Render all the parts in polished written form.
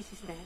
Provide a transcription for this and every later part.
Please stand.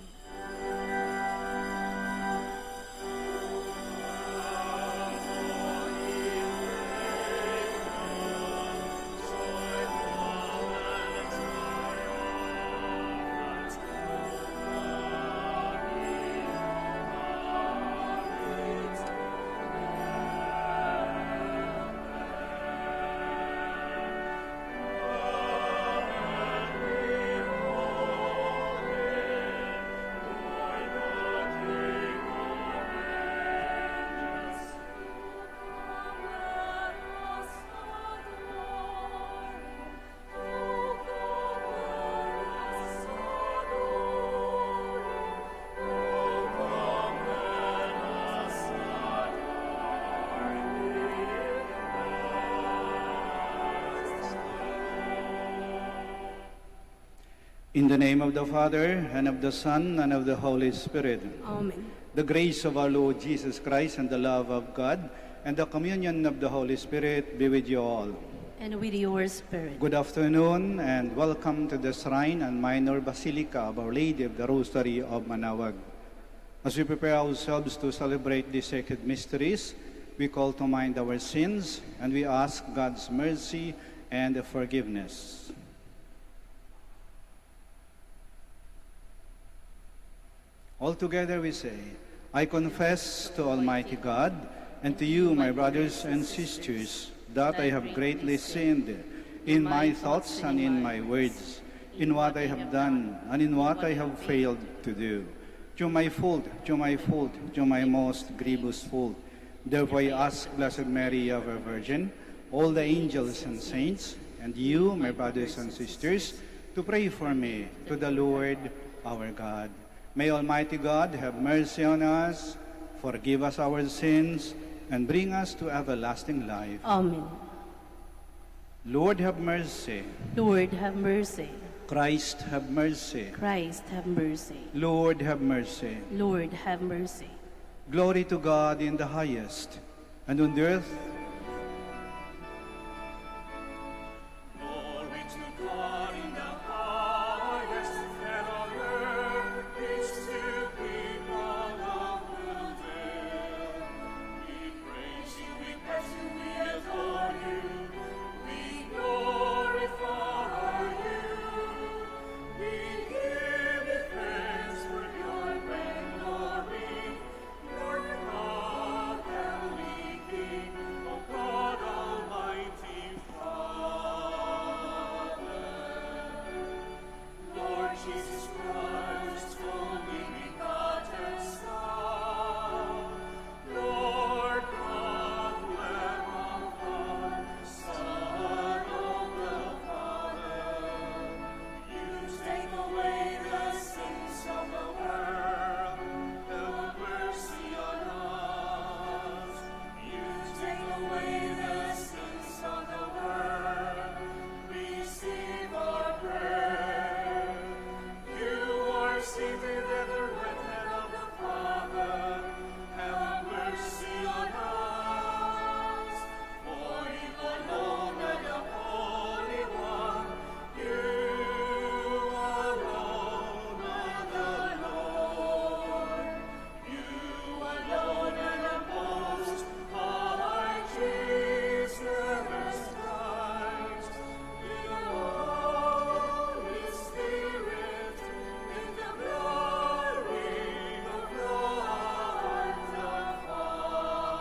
In the name of the Father, and of the Son, and of the Holy Spirit. Amen. The grace of our Lord Jesus Christ, and the love of God, and the communion of the Holy Spirit be with you all. And with your spirit. Good afternoon, and welcome to the Shrine and Minor Basilica of Our Lady of the Rosary of Manaoag. As we prepare ourselves to celebrate these sacred mysteries, we call to mind our sins, and we ask God's mercy and forgiveness. Altogether we say, I confess to Almighty God and to you, my brothers and sisters, that I have greatly sinned in my thoughts and in my words, in what I have done and in what I have failed to do. To my fault, to my fault, to my most grievous fault. Therefore I ask Blessed Mary, ever Virgin, all the angels and saints, and you, my brothers and sisters, to pray for me to the Lord our God. May Almighty God have mercy on us, forgive us our sins, and bring us to everlasting life. Amen. Lord, have mercy. Lord, have mercy. Christ, have mercy. Christ, have mercy. Lord, have mercy. Lord, have mercy. Glory to God in the highest, and on the earth, glory to God in the highest, and on earth peace to people of good will. We praise you, we bless you, we adore you, we glorify you. We give you thanks for your great glory, Lord God, heavenly King, O God, Almighty Father. Lord Jesus Christ, only begotten Son, Lord God, Lamb of God, Son of the Father, you take away the sins of the world, have mercy on us. You take away the sins of the world, receive our prayer. You are seated at the right hand of the Father, have mercy on us. For you alone are the Holy One, you alone are the Lord. You alone are the Most High Jesus Christ. The Holy Spirit, in the glory of God the Father.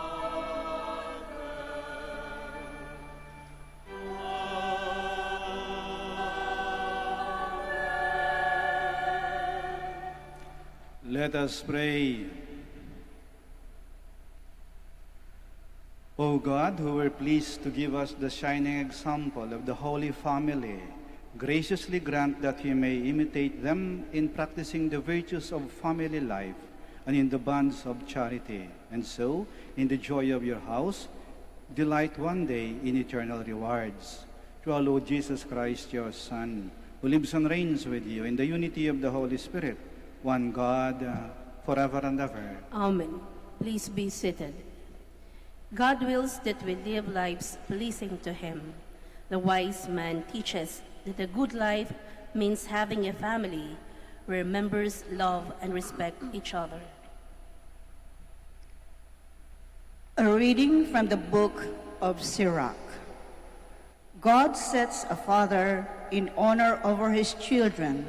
let us pray. O God, who were pleased to give us the shining example of the Holy Family, graciously grant that we may imitate them in practicing the virtues of family life and in the bonds of charity, and so, in the joy of your house, delight one day in eternal rewards. Through our Lord Jesus Christ, your Son, who lives and reigns with you in the unity of the Holy Spirit, one God, forever and ever. Amen. Please be seated. God wills that we live lives pleasing to Him. The wise man teaches that a good life means having a family where members love and respect each other. A reading from the book of Sirach. God sets a father in honor over his children.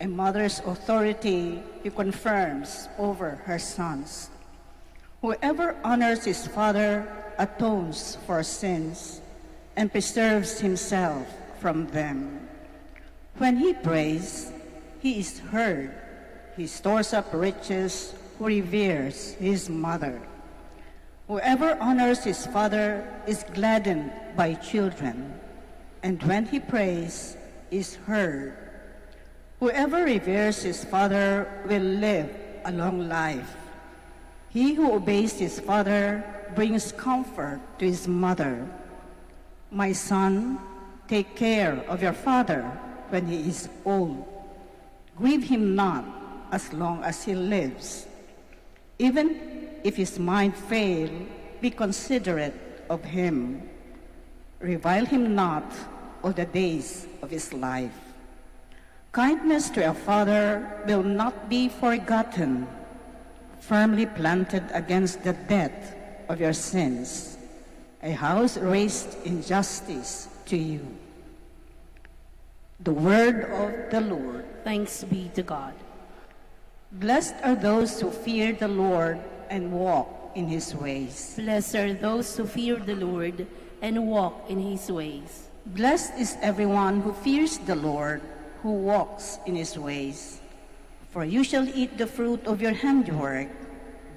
A mother's authority he confirms over her sons. Whoever honors his father atones for sins and preserves himself from them. When he prays, he is heard. He stores up riches who reveres his mother. Whoever honors his father is gladdened by children, and when he prays, is heard. Whoever reveres his father will live a long life. He who obeys his father brings comfort to his mother. My son, take care of your father when he is old. Grieve him not as long as he lives. Even if his mind fail, be considerate of him. Revile him not all the days of his life. Kindness to a father will not be forgotten, firmly planted against the debt of your sins, a house raised in justice to you. The word of the Lord. Thanks be to God. Blessed are those who fear the Lord and walk in his ways. Blessed are those who fear the Lord and walk in his ways. Blessed is everyone who fears the Lord, who walks in his ways. For you shall eat the fruit of your handiwork.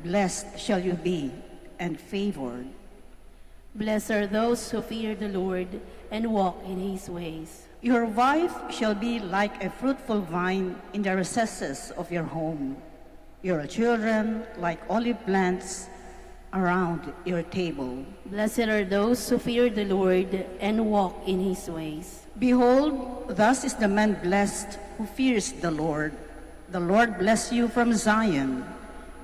Blessed shall you be and favored. Blessed are those who fear the Lord and walk in his ways. Your wife shall be like a fruitful vine in the recesses of your home. Your children like olive plants around your table. Blessed are those who fear the Lord and walk in his ways. Behold, thus is the man blessed who fears the Lord. The Lord bless you from Zion.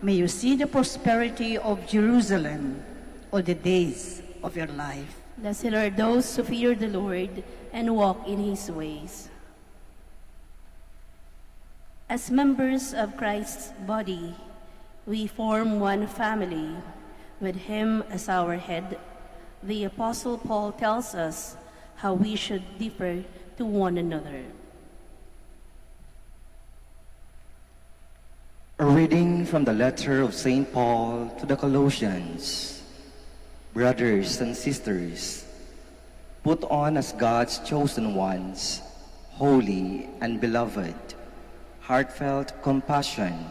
May you see the prosperity of Jerusalem all the days of your life. Blessed are those who fear the Lord and walk in his ways. As members of Christ's body, we form one family. With him as our head, the Apostle Paul tells us how we should differ to one another. A reading from the letter of St. Paul to the Colossians. Brothers and sisters, put on as God's chosen ones, holy and beloved, heartfelt compassion,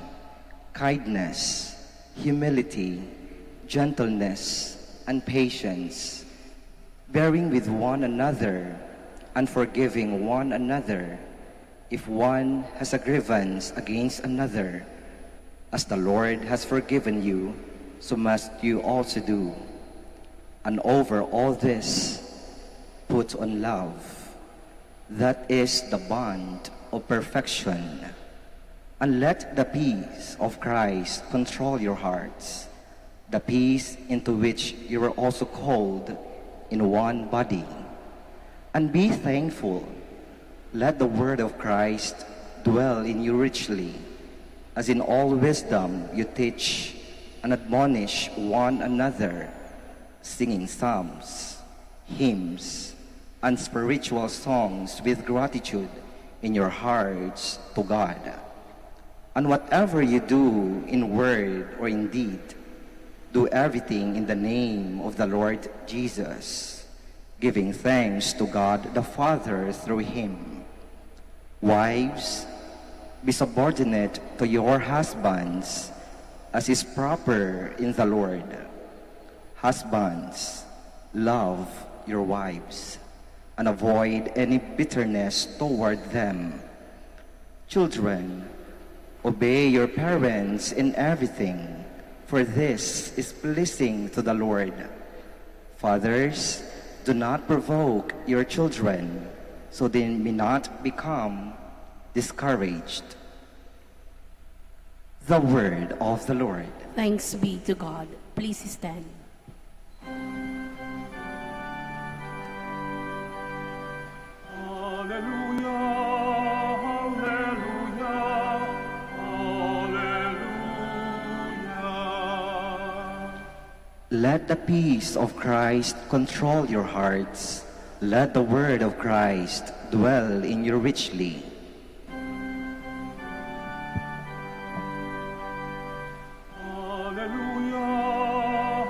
kindness, humility, gentleness, and patience, bearing with one another and forgiving one another if one has a grievance against another. As the Lord has forgiven you, so must you also do. And over all this, put on love. That is the bond of perfection. And let the peace of Christ control your hearts, the peace into which you were also called in one body. And be thankful. Let the word of Christ dwell in you richly, as in all wisdom you teach and admonish one another, singing psalms, hymns, and spiritual songs with gratitude in your hearts to God. And whatever you do in word or in deed, do everything in the name of the Lord Jesus, giving thanks to God the Father through him. Wives, be subordinate to your husbands as is proper in the Lord. Husbands, love your wives and avoid any bitterness toward them. Children, obey your parents in everything, for this is pleasing to the Lord. Fathers, do not provoke your children, so they may not become discouraged. The word of the Lord. Thanks be to God. Please stand. Hallelujah, hallelujah, Let the peace of Christ control your hearts. Let the word of Christ dwell in you richly. Alleluia,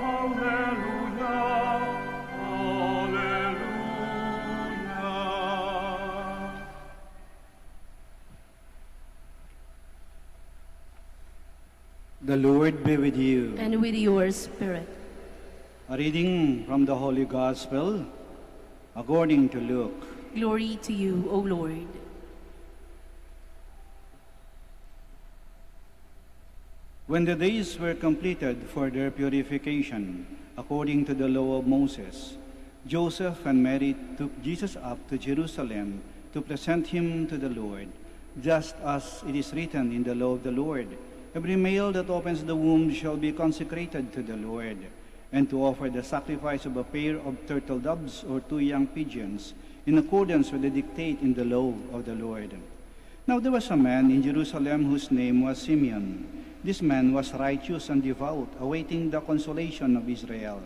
alleluia, alleluia. The Lord be with you. And with your spirit. A reading from the Holy Gospel according to Luke. Glory to you, O Lord. When the days were completed for their purification, according to the law of Moses, Joseph and Mary took Jesus up to Jerusalem to present him to the Lord, just as it is written in the law of the Lord. Every male that opens the womb shall be consecrated to the Lord, and to offer the sacrifice of a pair of turtle doves or 2 young pigeons, in accordance with the dictate in the law of the Lord. Now there was a man in Jerusalem whose name was Simeon. This man was righteous and devout, awaiting the consolation of Israel,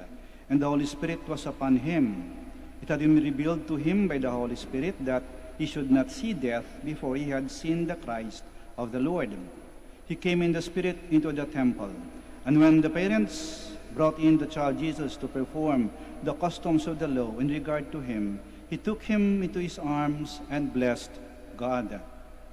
and the Holy Spirit was upon him. It had been revealed to him by the Holy Spirit that he should not see death before he had seen the Christ of the Lord. He came in the Spirit into the temple, and when the parents brought in the child Jesus to perform the customs of the law in regard to him, he took him into his arms and blessed God,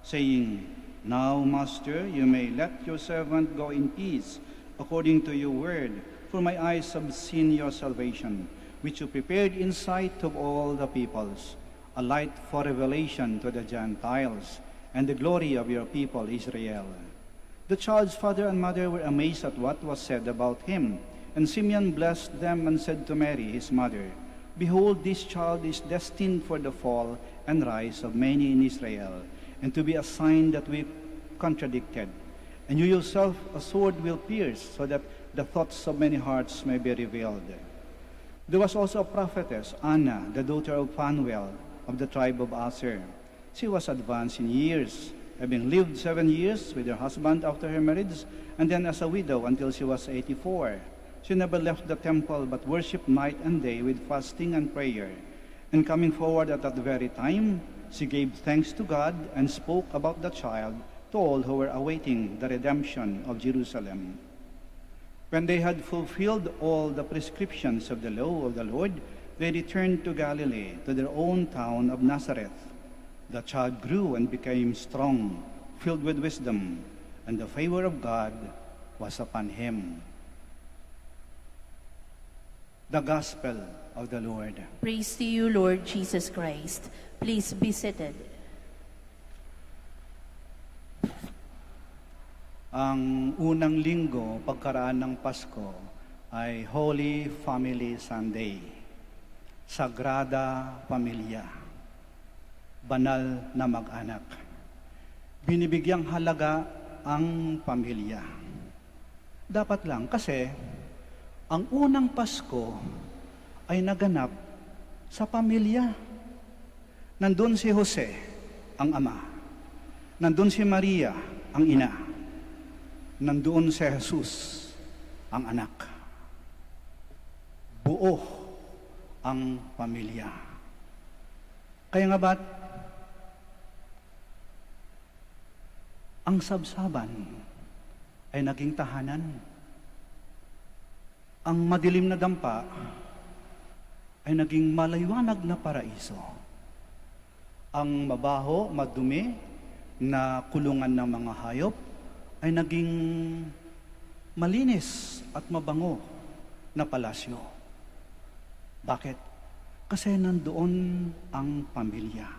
saying, "Now, Master, you may let your servant go in peace, according to your word, for my eyes have seen your salvation, which you prepared in sight of all the peoples, a light for revelation to the Gentiles, and the glory of your people Israel." The child's father and mother were amazed at what was said about him, and Simeon blessed them and said to Mary, his mother, "Behold, this child is destined for the fall and rise of many in Israel, and to be a sign that we contradicted. And you yourself a sword will pierce, so that the thoughts of many hearts may be revealed." There was also a prophetess, Anna, the daughter of Phanuel, of the tribe of Aser. She was advanced in years, having lived 7 years with her husband after her marriage, and then as a widow until she was 84. She never left the temple, but worshipped night and day with fasting and prayer. And coming forward at that very time, she gave thanks to God and spoke about the child to all who were awaiting the redemption of Jerusalem. When they had fulfilled all the prescriptions of the law of the Lord, they returned to Galilee, to their own town of Nazareth. The child grew and became strong, filled with wisdom, and the favor of God was upon him. The Gospel of the Lord. Praise to you, Lord Jesus Christ. Please be seated. Ang unang linggo pagkaraan ng Pasko ay Holy Family Sunday. Sagrada Pamilya. Banal na mag-anak. Binibigyang halaga ang pamilya. Dapat lang kasi ang unang Pasko ay naganap sa pamilya. Nandun si Jose, ang ama. Nandun si Maria, ang ina. Nandun si Jesus, ang anak. Buo ang pamilya. Kaya nga ba't ang sabsaban ay naging tahanan? Ang madilim na dampa ay naging malaywanag na paraiso. Ang mabaho, madumi na kulungan ng mga hayop ay naging malinis at mabango na palasyo. Bakit? Kasi nandoon ang pamilya.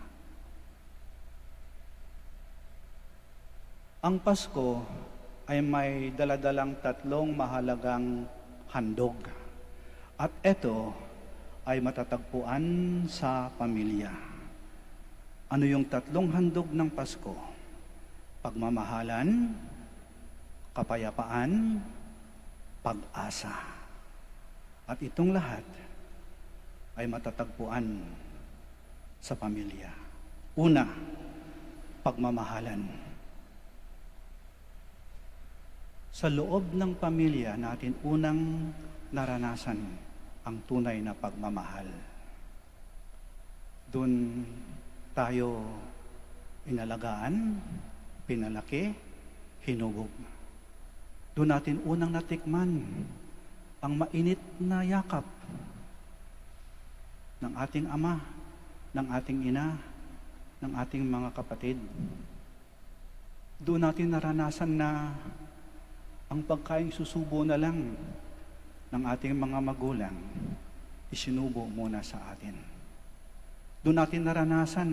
Ang Pasko ay may daladalang 3 mahalagang handog. At ito ay matatagpuan sa pamilya. Ano yung 3 handog ng Pasko? Pagmamahalan, kapayapaan, pag-asa. At itong lahat ay matatagpuan sa pamilya. Una, pagmamahalan. Sa loob ng pamilya natin unang naranasan ang tunay na pagmamahal. Doon tayo inalagaan, pinalaki, hinubog. Doon natin unang natikman ang mainit na yakap ng ating ama, ng ating ina, ng ating mga kapatid. Doon natin naranasan na ang pagkain susubo na lang ng ating mga magulang, isinubo muna sa atin. Doon natin naranasan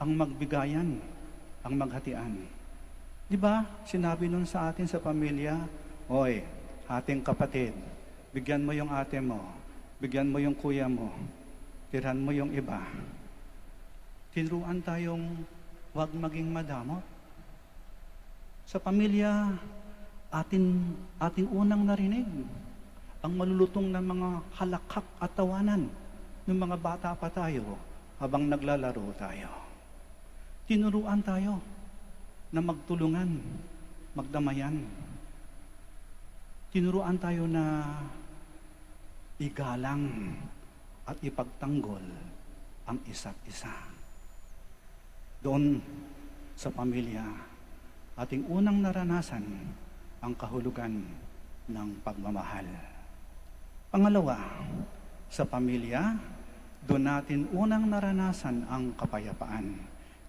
ang magbigayan, ang maghatian. Di ba, sinabi nun sa atin sa pamilya, "Oy, ating kapatid, bigyan mo yung ate mo, bigyan mo yung kuya mo, tirhan mo yung iba." Tinuruan tayong huwag maging madamot. Sa pamilya, ating unang narinig ang malulutong na mga halakhak at tawanan ng mga bata pa tayo habang naglalaro tayo. Tinuruan tayo na magtulungan, magdamayan. Tinuruan tayo na igalang at ipagtanggol ang isa't isa. Doon sa pamilya, ating unang naranasan ang kahulugan ng pagmamahal. Pangalawa, sa pamilya, doon natin unang naranasan ang kapayapaan.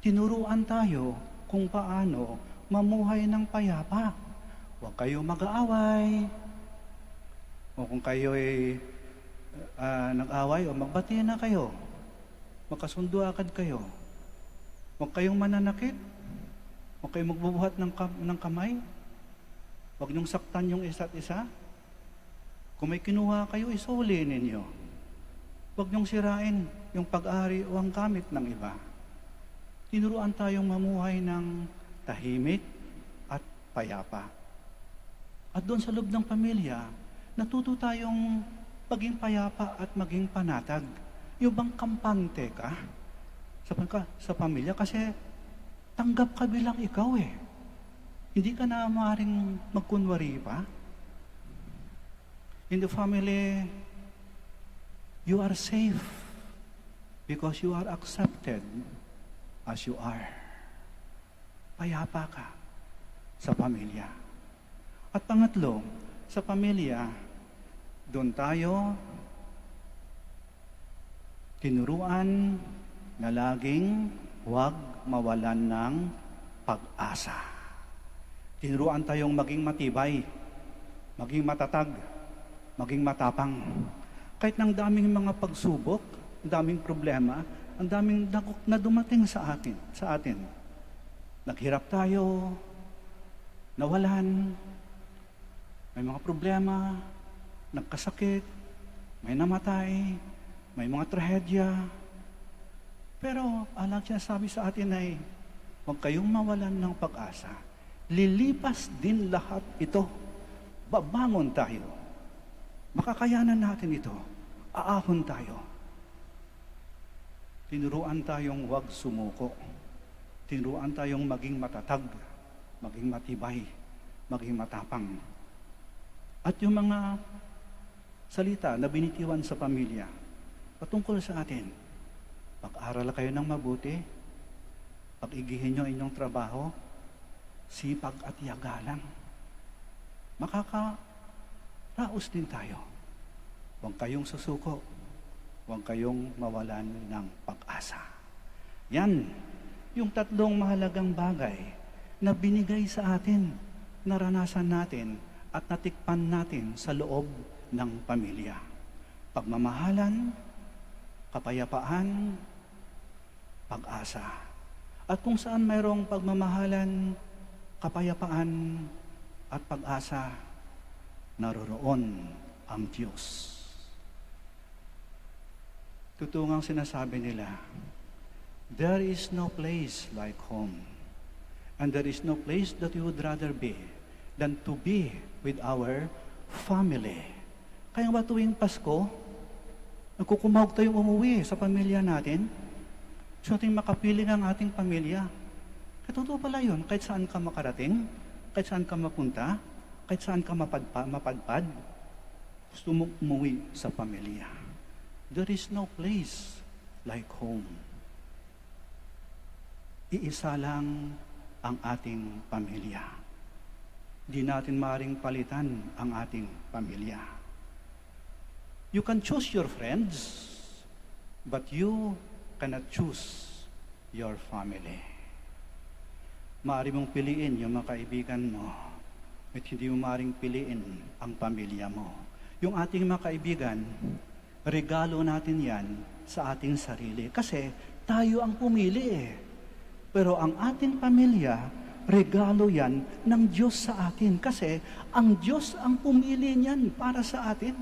Tinuruan tayo kung paano mamuhay ng payapa. Huwag kayo mag-aaway. O kung kayo ay nag-away o magbati na kayo, magkasundo agad kayo. Huwag kayong mananakit. Huwag kayong magbubuhat ng kamay. Huwag niyong saktan yung isa't isa. Kung may kinuha kayo, isuli ninyo. Huwag niyong sirain yung pag-ari o ang gamit ng iba. Tinuruan tayong mamuhay ng tahimik at payapa. At doon sa loob ng pamilya, natuto tayong maging payapa at maging panatag. Yung bang kampante ka sa pamilya kasi tanggap ka bilang ikaw eh. Hindi ka na maaaring magkunwari pa. In the family, you are safe because you are accepted as you are. Payapa ka sa pamilya. At pangatlo, sa pamilya, doon tayo tinuruan na laging huwag mawalan ng pag-asa. Tinuruan tayong maging matibay, maging matatag, maging matapang. Kahit ng daming mga pagsubok, ang daming problema, ang daming dakok na dumating sa atin. Naghirap tayo, nawalan, may mga problema, nagkasakit, may namatay, may mga trahedya. Pero alang siya sabi sa atin ay, huwag kayong mawalan ng pag-asa. Lilipas din lahat ito. Babangon tayo. Makakayanan natin ito. Aahon tayo. Tinuruan tayong huwag sumuko. Tinuruan tayong maging matatag, maging matibay, maging matapang. At yung mga salita na binitiwan sa pamilya, patungkol sa atin, pag-aral kayo ng mabuti, pag-igihin nyo inyong trabaho, sipag at yagalang. Makakaraos din tayo. Huwag kayong susuko. Huwag kayong mawalan ng pag-asa. Yan, yung tatlong mahalagang bagay na binigay sa atin, naranasan natin at natikpan natin sa loob ng pamilya. Pagmamahalan, kapayapaan, pag-asa. At kung saan mayroong pagmamahalan, kapayapaan, at pag-asa, naroroon ang Diyos. Tutungang sinasabi nila, there is no place like home, and there is no place that you would rather be than to be with our family. Kaya ba tuwing Pasko, nagkukumahog tayong umuwi sa pamilya natin, so ating makapiling ang ating pamilya. Totoo pala yun, kahit saan ka makarating, kahit saan ka mapunta, kahit saan ka mapadpad, Gusto mong umuwi sa pamilya. There is no place like home. Iisa lang ang ating pamilya. Di natin maring palitan ang ating pamilya. You can choose your friends, but you cannot choose your family. Maaari mong piliin yung mga kaibigan mo, at hindi mo maaaring piliin ang pamilya mo. Yung ating mga kaibigan, regalo natin yan sa ating sarili. Kasi tayo ang pumili eh. Pero ang ating pamilya, regalo yan ng Diyos sa atin. Kasi ang Diyos ang pumili niyan para sa atin.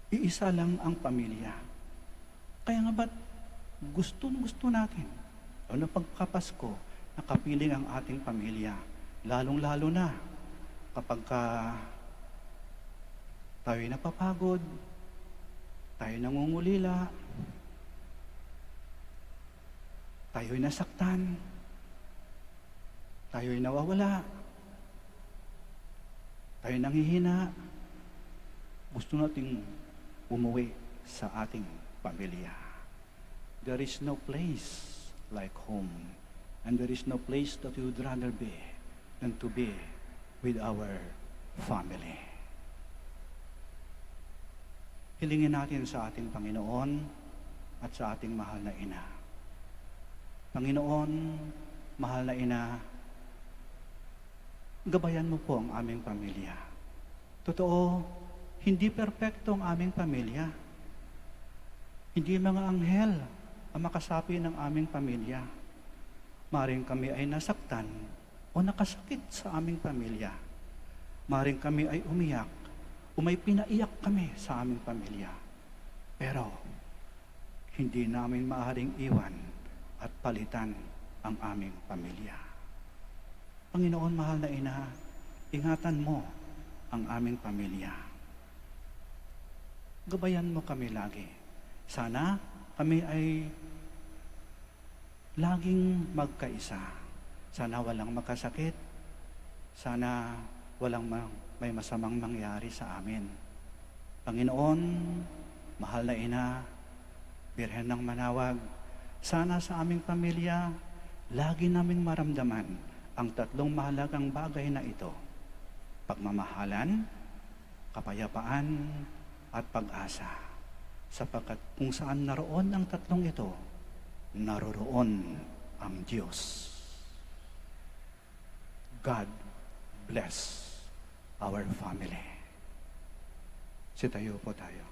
Iisa lang ang pamilya. Kaya nga ba't gusto natin, ano pagkapasko, nakapiling ang ating pamilya, lalong-lalo na kapag tayo'y napapagod, tayo nangungulila, tayo'y nasaktan, tayo'y nawawala, tayo'y nanghihina, gusto nating umuwi sa ating pamilya. There is no place like home, and there is no place that we would rather be than to be with our family. Hilingin natin sa ating Panginoon at sa ating mahal na ina. Panginoon, mahal na ina, gabayan mo po ang aming pamilya. Totoo, hindi perpekto ang aming pamilya. Hindi mga anghel ang makasapi ng aming pamilya. Maring kami ay nasaktan o nakasakit sa aming pamilya. Maring kami ay umiyak o may pinaiyak kami sa aming pamilya. Pero, hindi namin maaaring iwan at palitan ang aming pamilya. Panginoon, mahal na ina, ingatan mo ang aming pamilya. Gabayan mo kami lagi. Sana kami ay laging magkaisa. Sana walang magkasakit. Sana walang may masamang mangyari sa amin. Panginoon, mahal na ina, Birhen ng Manaoag, sana sa aming pamilya, lagi naming maramdaman ang tatlong mahalagang bagay na ito: pagmamahalan, kapayapaan, at pag-asa. Sapagkat kung saan naroon ang tatlong ito, naroroon ang Diyos. God bless our family. Sitayo po tayo.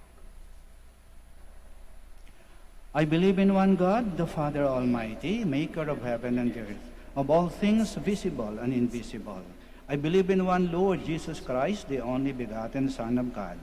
I believe in one God, the Father Almighty, maker of heaven and earth, of all things visible and invisible. I believe in one Lord Jesus Christ, the only begotten Son of God,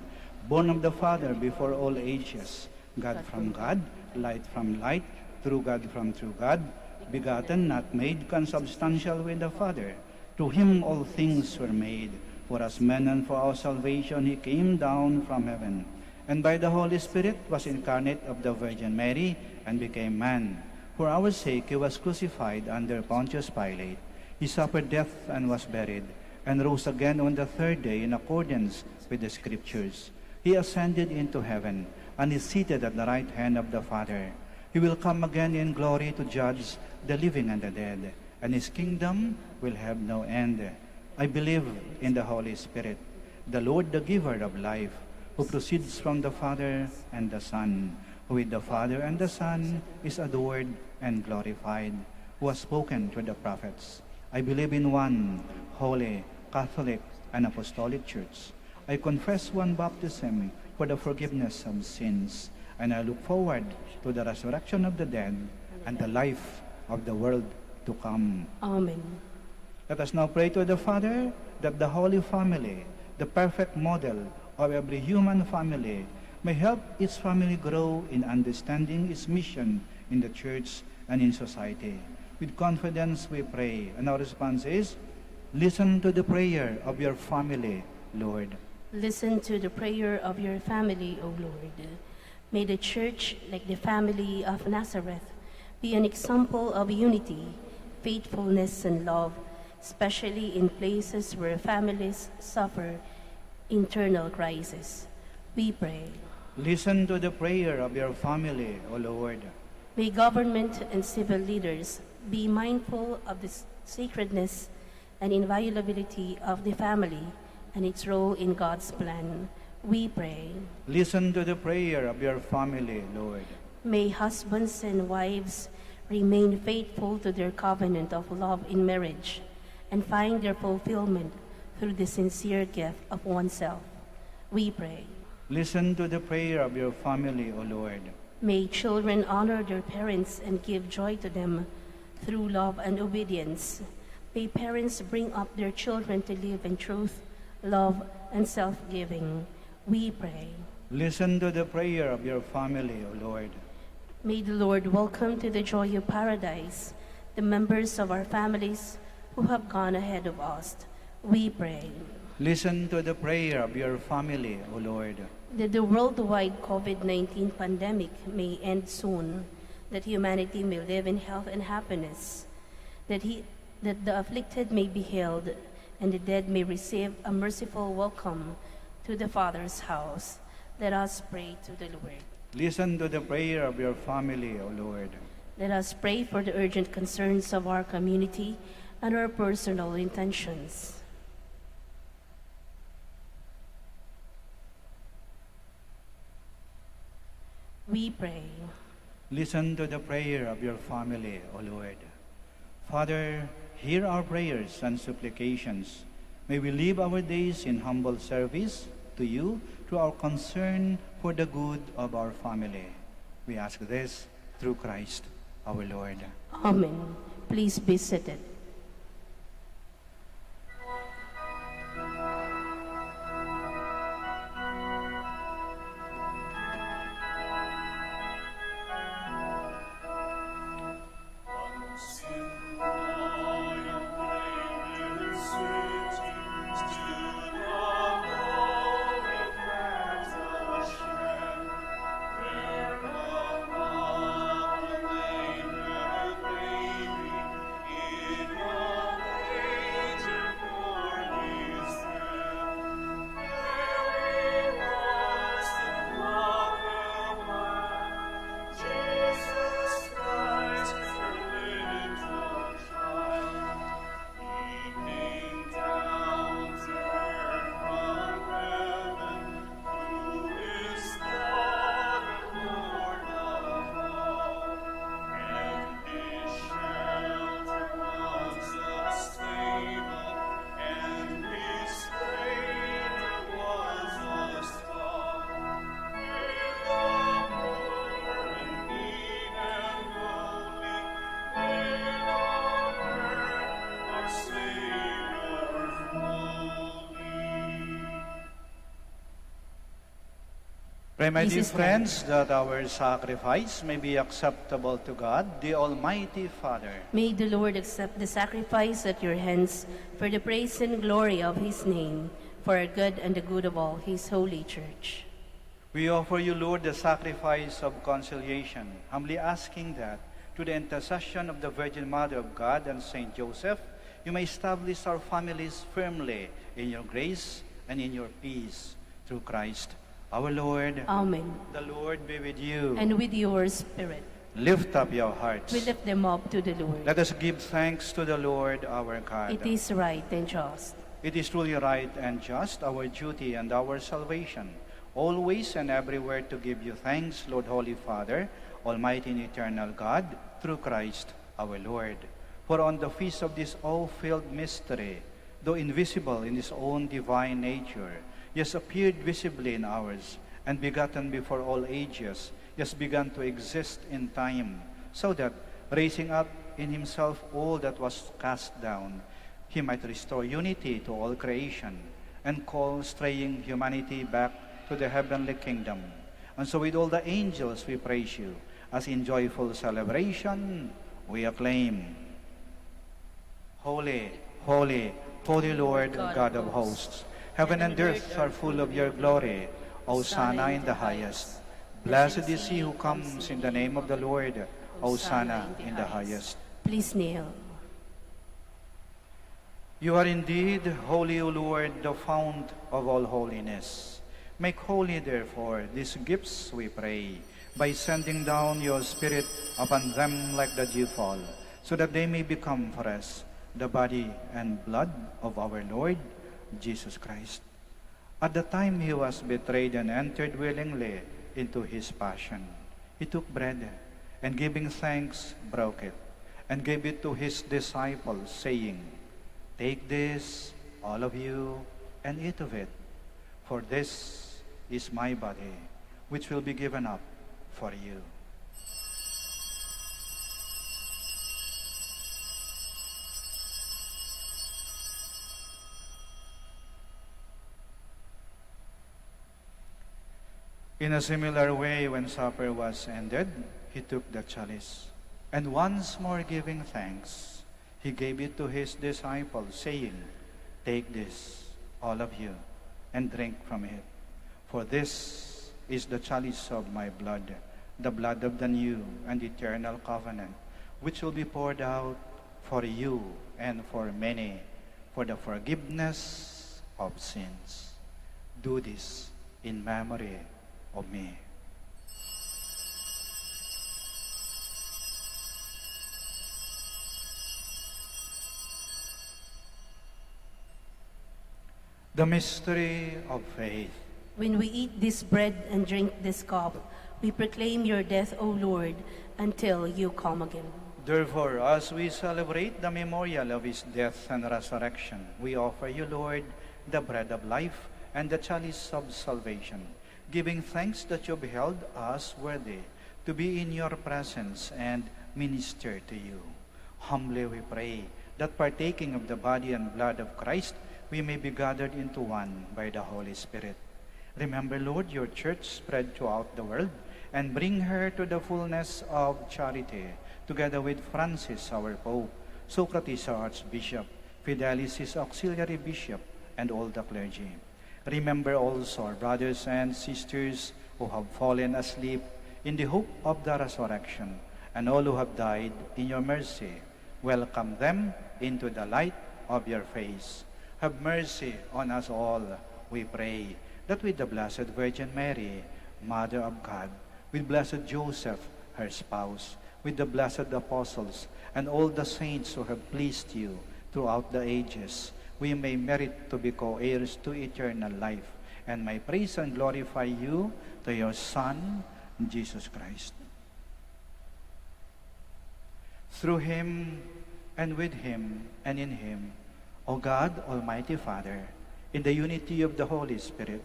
born of the Father before all ages, God from God, light from light, true God from true God, begotten, not made, consubstantial with the Father. To him all things were made. For us men and for our salvation he came down from heaven, and by the Holy Spirit was incarnate of the Virgin Mary, and became man. For our sake he was crucified under Pontius Pilate. He suffered death and was buried, and rose again on the third day in accordance with the Scriptures. He ascended into heaven, and is seated at the right hand of the Father. He will come again in glory to judge the living and the dead, and his kingdom will have no end. I believe in the Holy Spirit, the Lord, the giver of life, who proceeds from the Father and the Son, who with the Father and the Son is adored and glorified, who has spoken to the prophets. I believe in one holy, Catholic, and Apostolic Church. I confess one baptism for the forgiveness of sins, and I look forward to the resurrection of the dead and the life of the world to come. Amen. Let us now pray to the Father that the Holy Family, the perfect model of every human family, may help its family grow in understanding its mission in the Church and in society. With confidence we pray, and our response is, listen to the prayer of your family, Lord. Listen to the prayer of your family, O Lord. May the Church, like the family of Nazareth, be an example of unity, faithfulness, and love, especially in places where families suffer internal crisis. We pray. Listen to the prayer of your family, O Lord. May government and civil leaders be mindful of the sacredness and inviolability of the family and its role in God's plan. We pray. Listen to the prayer of your family, Lord. May husbands and wives remain faithful to their covenant of love in marriage and find their fulfillment through the sincere gift of oneself. We pray. Listen to the prayer of your family, O Lord. May children honor their parents and give joy to them through love and obedience. May parents bring up their children to live in truth, love, and self-giving. We pray. Listen to the prayer of your family, O Lord. May the Lord welcome to the joy of paradise the members of our families who have gone ahead of us. We pray. Listen to the prayer of your family, O Lord. That the worldwide COVID-19 pandemic may end soon, that humanity may live in health and happiness, that the afflicted may be healed, and the dead may receive a merciful welcome to the Father's house. Let us pray to the Lord. Listen to the prayer of your family, O Lord. Let us pray for the urgent concerns of our community and our personal intentions. We pray. Listen to the prayer of your family, O Lord. Father, hear our prayers and supplications. May we live our days in humble service to you through our concern for the good of our family. We ask this through Christ our Lord. Amen. Please be seated. Pray, my dear Please stand. friends, that our sacrifice may be acceptable to God, the Almighty Father. May the Lord accept the sacrifice at your hands for the praise and glory of his name, for our good and the good of all his holy church. We offer you, Lord, the sacrifice of conciliation, humbly asking that, through the intercession of the Virgin Mother of God and Saint Joseph, you may establish our families firmly in your grace and in your peace, through Christ our Lord. Amen. The Lord be with you. And with your spirit, Lift up your hearts. we lift them up to the Lord. Let us give thanks to the Lord our God. It is right and just. It is truly right and just, our duty and our salvation, always and everywhere to give you thanks, Lord, Holy Father, Almighty and eternal God, through Christ our Lord. For on the feast of this all-filled mystery, though invisible in his own divine nature, yes, appeared visibly in ours, and begotten before all ages, yes, begun to exist in time, so that, raising up in himself all that was cast down, he might restore unity to all creation, and call straying humanity back to the heavenly kingdom. And so with all the angels we praise you, as in joyful celebration we acclaim, Holy, holy, holy Lord, God of hosts, heaven and earth are full of your glory. Hosanna in the highest. Blessed is he who comes in the name of the Lord. Hosanna in the highest. Please kneel. You are indeed holy, O Lord, the fount of all holiness. Make holy, therefore, these gifts, we pray, by sending down your Spirit upon them like the dewfall, so that they may become for us the body and blood of our Lord Jesus Christ. At the time he was betrayed and entered willingly into his passion, he took bread, and giving thanks, broke it, and gave it to his disciples, saying, "Take this, all of you, and eat of it, for this is my body, which will be given up for you." In a similar way, when supper was ended, he took the chalice, and once more giving thanks, he gave it to his disciples, saying, "Take this, all of you, and drink from it. For this is the chalice of my blood, the blood of the new and eternal covenant, which will be poured out for you and for many for the forgiveness of sins. Do this in memory of me." The mystery of faith. When we eat this bread and drink this cup, we proclaim your death, O Lord, until you come again. Therefore, as we celebrate the memorial of his death and resurrection, we offer you, Lord, the bread of life and the chalice of salvation, giving thanks that you beheld us worthy to be in your presence and minister to you. Humbly we pray that partaking of the body and blood of Christ, we may be gathered into one by the Holy Spirit. Remember, Lord, your church spread throughout the world, and bring her to the fullness of charity, together with Francis, our Pope, Socrates, our Archbishop, Fidelis, his auxiliary bishop, and all the clergy. Remember also our brothers and sisters who have fallen asleep in the hope of the resurrection, and all who have died in your mercy. Welcome them into the light of your face. Have mercy on us all, we pray, that with the Blessed Virgin Mary, Mother of God, with Blessed Joseph, her spouse, with the blessed apostles, and all the saints who have pleased you throughout the ages, we may merit to be co-heirs to eternal life, and may praise and glorify you to your Son, Jesus Christ. Through him, and with him, and in him, O God, Almighty Father, in the unity of the Holy Spirit,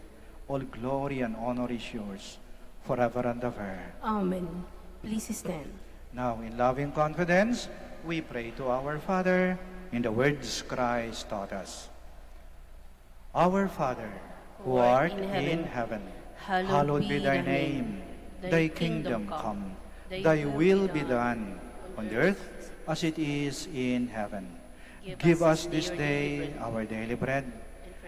all glory and honor is yours, forever and ever. Amen. Please stand. Now, in loving confidence, we pray to our Father in the words Christ taught us. Our Father, who art in heaven, hallowed be thy name. Thy kingdom come. Thy will be done on earth as it is in heaven. Give us this day our daily bread,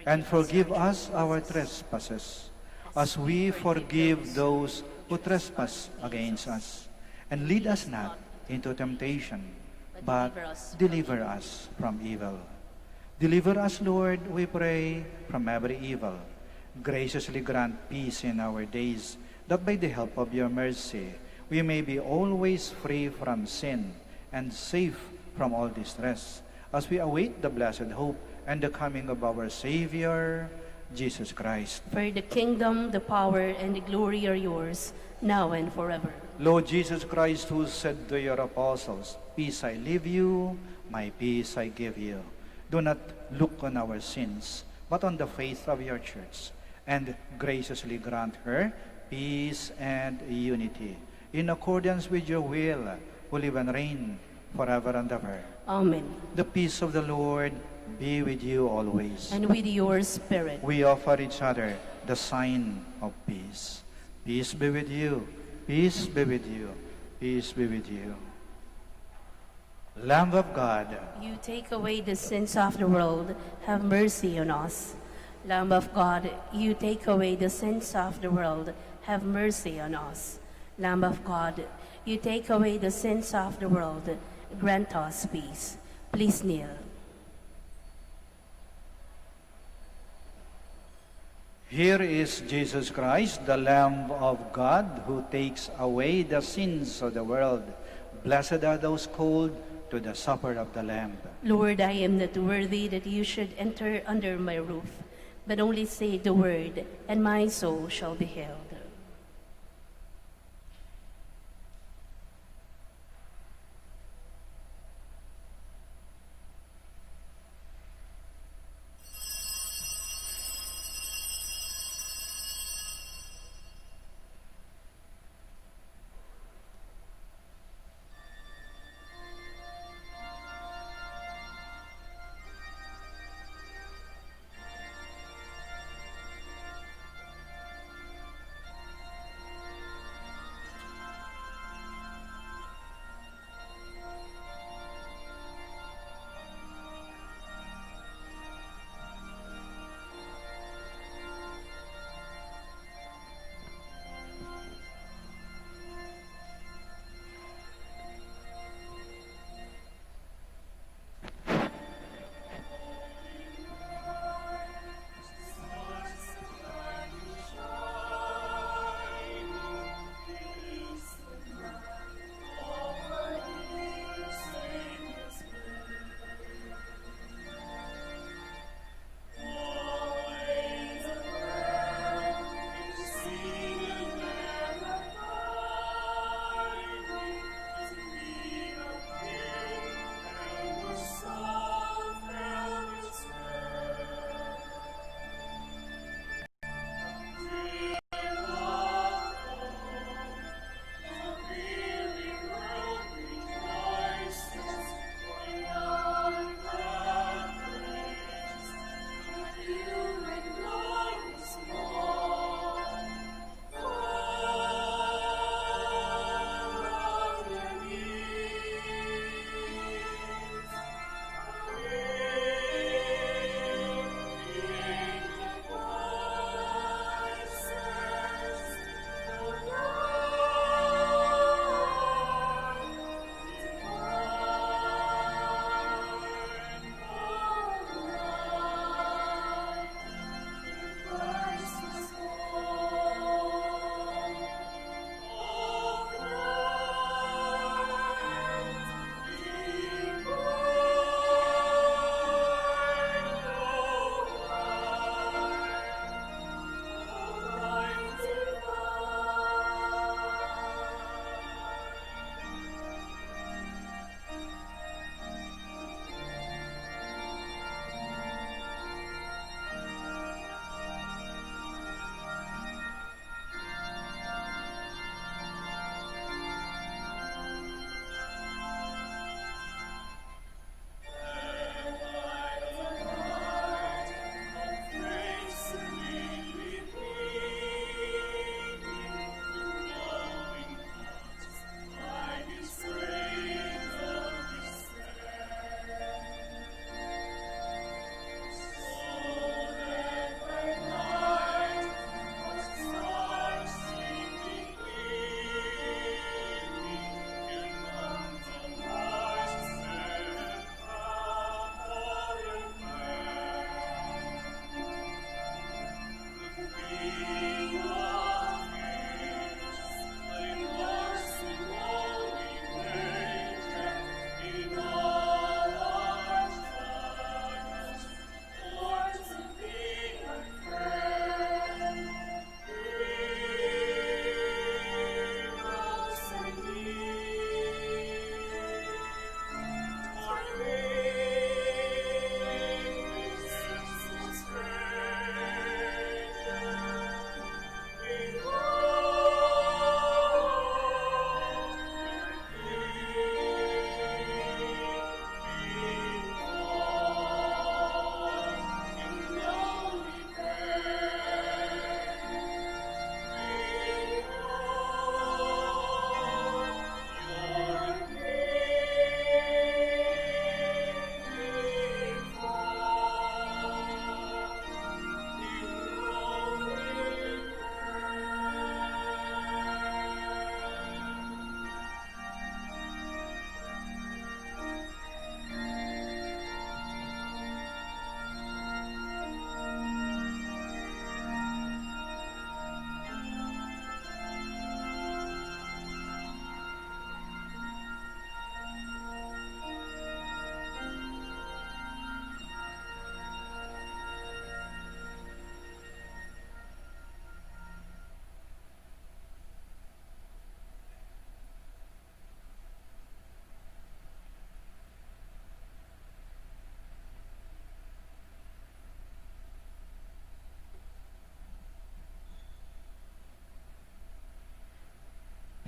and forgive us our trespasses, as we forgive those who trespass against us. And lead us not into temptation, but deliver us from evil. Deliver us, Lord, we pray, from every evil. Graciously grant peace in our days, that by the help of your mercy, we may be always free from sin and safe from all distress, as we await the blessed hope and the coming of our Savior, Jesus Christ. For the kingdom, the power, and the glory are yours, now and forever. Lord Jesus Christ, who said to your apostles, "Peace I leave you, my peace I give you," do not look on our sins, but on the faith of your church, and graciously grant her peace and unity, in accordance with your will, who live and reign forever and ever. Amen. The peace of the Lord be with you always. And with your spirit. We offer each other the sign of peace. Peace be with you. Peace be with you. Peace be with you. Lamb of God, You take away the sins of the world, have mercy on us. Lamb of God, you take away the sins of the world, have mercy on us. Lamb of God, you take away the sins of the world, grant us peace. Please kneel. Here is Jesus Christ, the Lamb of God, who takes away the sins of the world. Blessed are those called to the supper of the Lamb. Lord, I am not worthy that you should enter under my roof, but only say the word, and my soul shall be healed.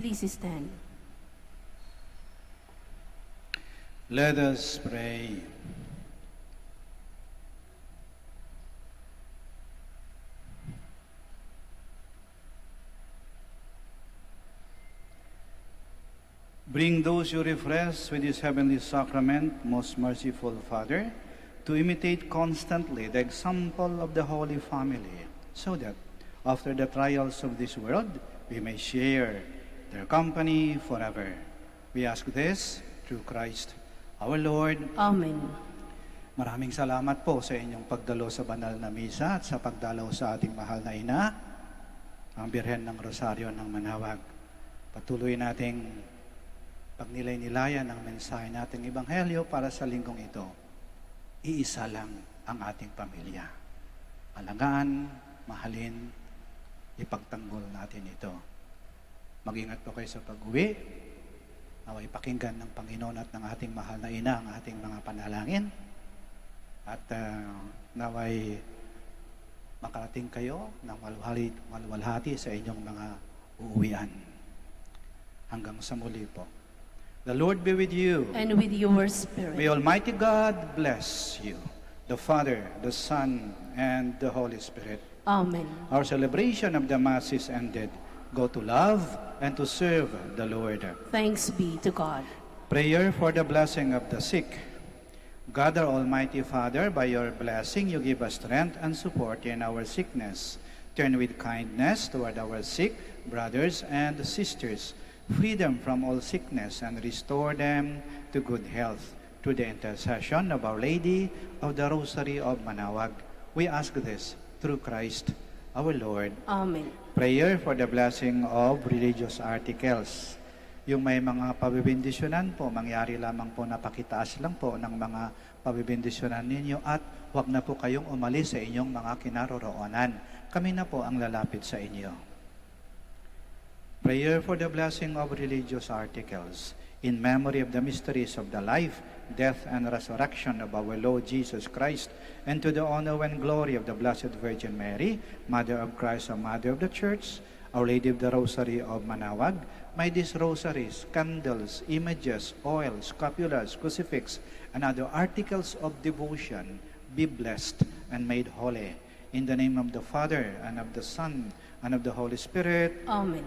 Please stand. Let us pray. Bring those you refresh with this heavenly sacrament, most merciful Father, to imitate constantly the example of the Holy Family, so that after the trials of this world, we may share their company forever. We ask this through Christ our Lord. Amen. Maraming salamat po sa inyong pagdalo sa banal na misa at sa pagdalaw sa ating mahal na ina, ang Birhen ng Rosaryo ng Manaoag. Patuloy nating pagnilay-nilayan ang mensahe nating Ebanghelyo para sa linggong ito. Iisa lang ang ating pamilya. Alagaan, mahalin, ipagtanggol natin ito. Mag-ingat po kayo sa pag-uwi. Naway pakinggan ng Panginoon at ng ating mahal na ina ang ating mga panalangin. At naway makarating kayo ng walwalhati sa inyong mga uuwian. Hanggang sa muli po. The Lord be with you. And with your spirit. May Almighty God bless you, the Father, the Son, and the Holy Spirit. Amen. Our celebration of the Mass is ended. Go to love and to serve the Lord. Thanks be to God. Prayer for the blessing of the sick. God, our Almighty Father, by your blessing you give us strength and support in our sickness. Turn with kindness toward our sick brothers and sisters. Free them from all sickness and restore them to good health. Through the intercession of Our Lady of the Rosary of Manaoag, we ask this through Christ our Lord. Amen. Prayer for the blessing of religious articles. Yung may mga pabibindisyonan po, mangyari lamang po na pakitaas lang po ng mga pabibindisyonan ninyo at huwag na po kayong umalis sa inyong mga kinaroroonan. Kami na po ang lalapit sa inyo. Prayer for the blessing of religious articles. In memory of the mysteries of the life, death, and resurrection of our Lord Jesus Christ, and to the honor and glory of the Blessed Virgin Mary, Mother of Christ and Mother of the Church, Our Lady of the Rosary of Manaoag, may these rosaries, candles, images, oil, scapulars, crucifix, and other articles of devotion be blessed and made holy. In the name of the Father, and of the Son, and of the Holy Spirit. Amen.